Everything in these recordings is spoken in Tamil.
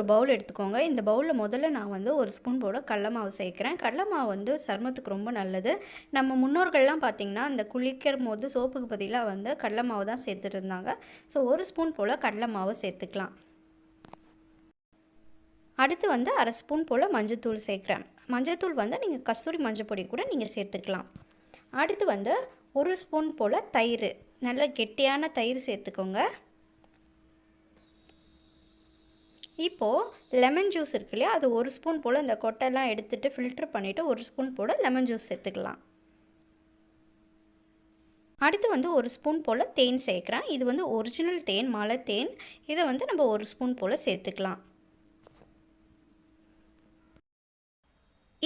ஒரு பவுல் எடுத்துக்கோங்க. இந்த பவுலில் முதல்ல நான் வந்து ஒரு ஸ்பூன் போல் கடல மாவு சேர்க்குறேன். கடல மாவு வந்து சருமத்துக்கு ரொம்ப நல்லது. நம்ம முன்னோர்கள்லாம் பார்த்திங்கன்னா அந்த குளிக்கும் போது சோப்புக்கு பதிலாக வந்து கடல மாவு தான் சேர்த்துட்டு இருந்தாங்க. ஸோ ஒரு ஸ்பூன் போல் கடல மாவு சேர்த்துக்கலாம். அடுத்து வந்து அரை ஸ்பூன் போல் மஞ்சத்தூள் சேர்க்குறேன். மஞ்சத்தூள் வந்து நீங்கள் கஸ்தூரி மஞ்சள் பொடி கூட நீங்கள் சேர்த்துக்கலாம். அடுத்து வந்து ஒரு ஸ்பூன் போல் தயிர், நல்ல கெட்டியான தயிர் சேர்த்துக்கோங்க. இப்போது லெமன் ஜூஸ் இருக்கு இல்லையா, அது ஒரு ஸ்பூன் போல் இந்த கொட்டைலாம் எடுத்துகிட்டு ஃபில்ட்ரு பண்ணிவிட்டு ஒரு ஸ்பூன் போல் லெமன் ஜூஸ் சேர்த்துக்கலாம். அடுத்து வந்து ஒரு ஸ்பூன் போல் தேன் சேர்க்குறேன். இது வந்து ஒரிஜினல் தேன், மலை தேன். இதை வந்து நம்ம ஒரு ஸ்பூன் போல் சேர்த்துக்கலாம்.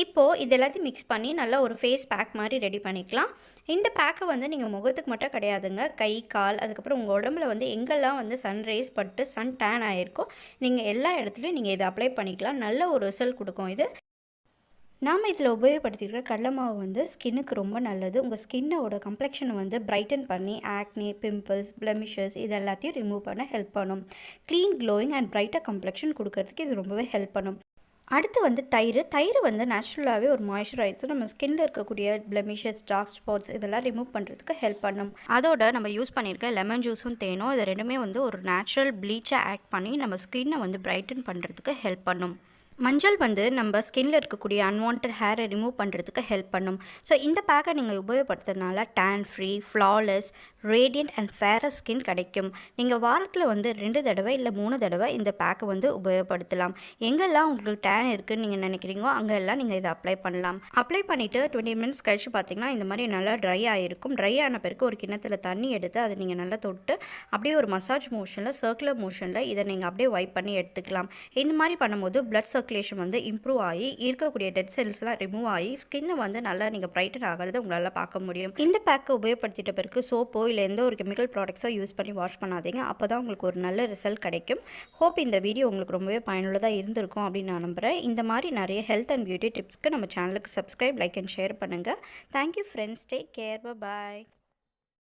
இப்போது இது எல்லாத்தையும் மிக்ஸ் பண்ணி நல்லா ஒரு ஃபேஸ் பேக் மாதிரி ரெடி பண்ணிக்கலாம். இந்த பேக்கை வந்து நீங்கள் முகத்துக்கு மட்டும் கிடையாதுங்க, கை, கால், அதுக்கப்புறம் உங்கள் உடம்புல வந்து எங்கெல்லாம் வந்து சன்ரைஸ் பட்டு சன் டேன் ஆகிருக்கோ நீங்கள் எல்லா இடத்துலையும் நீங்கள் இதை அப்ளை பண்ணிக்கலாம். நல்ல ஒரு ரிசல்ட் கொடுக்கும் இது. நாம் இதில் உபயோகப்படுத்திக்கிற கடலை மாவு வந்து ஸ்கின்னுக்கு ரொம்ப நல்லது. உங்கள் ஸ்கின்னோட கம்ப்ளெக்ஷனை வந்து பிரைட்டன் பண்ணி ஆக்னி, பிம்பிள்ஸ், பிளெமிஷஸ் இது எல்லாத்தையும் ரிமூவ் பண்ண ஹெல்ப் பண்ணும். Clean, glowing and brighter complexion கொடுக்கறதுக்கு இது ரொம்பவே ஹெல்ப் பண்ணும். அடுத்து வந்து தயிர் வந்து நேச்சுரலாகவே ஒரு மாய்ஸ்சரைசர், நம்ம ஸ்கின்னில் இருக்கக்கூடிய பிளெமிஷஸ், டார்க் ஸ்பாட்ஸ் இதெல்லாம் ரிமூவ் பண்ணுறதுக்கு ஹெல்ப் பண்ணும். அதோட நம்ம யூஸ் பண்ணியிருக்க லெமன் ஜூஸும் தேனும் இது ரெண்டுமே வந்து ஒரு நேச்சுரல் ப்ளீச்சாக ஆக்ட் பண்ணி நம்ம ஸ்கின்னை வந்து பிரைட்டன் பண்ணுறதுக்கு ஹெல்ப் பண்ணும். மஞ்சள் வந்து நம்ம ஸ்கின்னில் இருக்கக்கூடிய அன்வான்ட் ஹேரை ரிமூவ் பண்ணுறதுக்கு ஹெல்ப் பண்ணும். ஸோ இந்த பேக்கை நீங்கள் உபயோகப்படுத்துறதுனால tan free, flawless, radiant and fairest skin கிடைக்கும். நீங்கள் வாரத்தில் வந்து 2 தடவை இல்லை 3 தடவை இந்த பேக்கை வந்து உபயோகப்படுத்தலாம். எங்கெல்லாம் உங்களுக்கு டேன் இருக்குதுன்னு நீங்கள் நினைக்கிறீங்களோ அங்கெல்லாம் நீங்கள் இதை அப்ளை பண்ணலாம். அப்ளை பண்ணிவிட்டு 20 மினிட்ஸ் கழிச்சு பார்த்தீங்கன்னா இந்த மாதிரி நல்லா ட்ரை ஆகிருக்கும். ட்ரை ஆன பிறகு ஒரு கிண்ணத்தில் தண்ணி எடுத்து அதை நீங்கள் நல்லா தொட்டு அப்படியே ஒரு மசாஜ் மோஷனில், சர்க்குலர் மோஷனில் இதை நீங்கள் அப்படியே வைப் பண்ணி எடுத்துக்கலாம். இந்த மாதிரி பண்ணும்போது பிளட் சர்க்குலேஷன் வந்து இம்ப்ரூவ் ஆகி இருக்கக்கூடிய டெட் செல்ஸ்லாம் ரிமூவ் ஆகி ஸ்கின்னை வந்து நல்லா நீங்கள் பிரைட்டன் ஆகிறது உங்களால் பார்க்க முடியும். இந்த பேக்கை உபயோகப்படுத்திட்ட பிறகு சோப்போ இல்லை எந்த ஒரு கெமிக்கல் ப்ராடக்ட்ஸோ யூஸ் பண்ணி வாஷ் பண்ணாதீங்க. அப்போ தான் உங்களுக்கு ஒரு நல்ல ரிசல்ட் கிடைக்கும். ஹோப் இந்த வீடியோ உங்களுக்கு ரொம்பவே பயனுள்ளதாக இருந்திருக்கும் அப்படின்னு நான் நம்புகிறேன். இந்த மாதிரி நிறைய ஹெல்த் அண்ட் பியூட்டி டிப்ஸ்க்கு நம்ம சேனலுக்கு சப்ஸ்கிரைப், லைக் அண்ட் ஷேர் பண்ணுங்கள். Thank you friends. Take care. பாய்.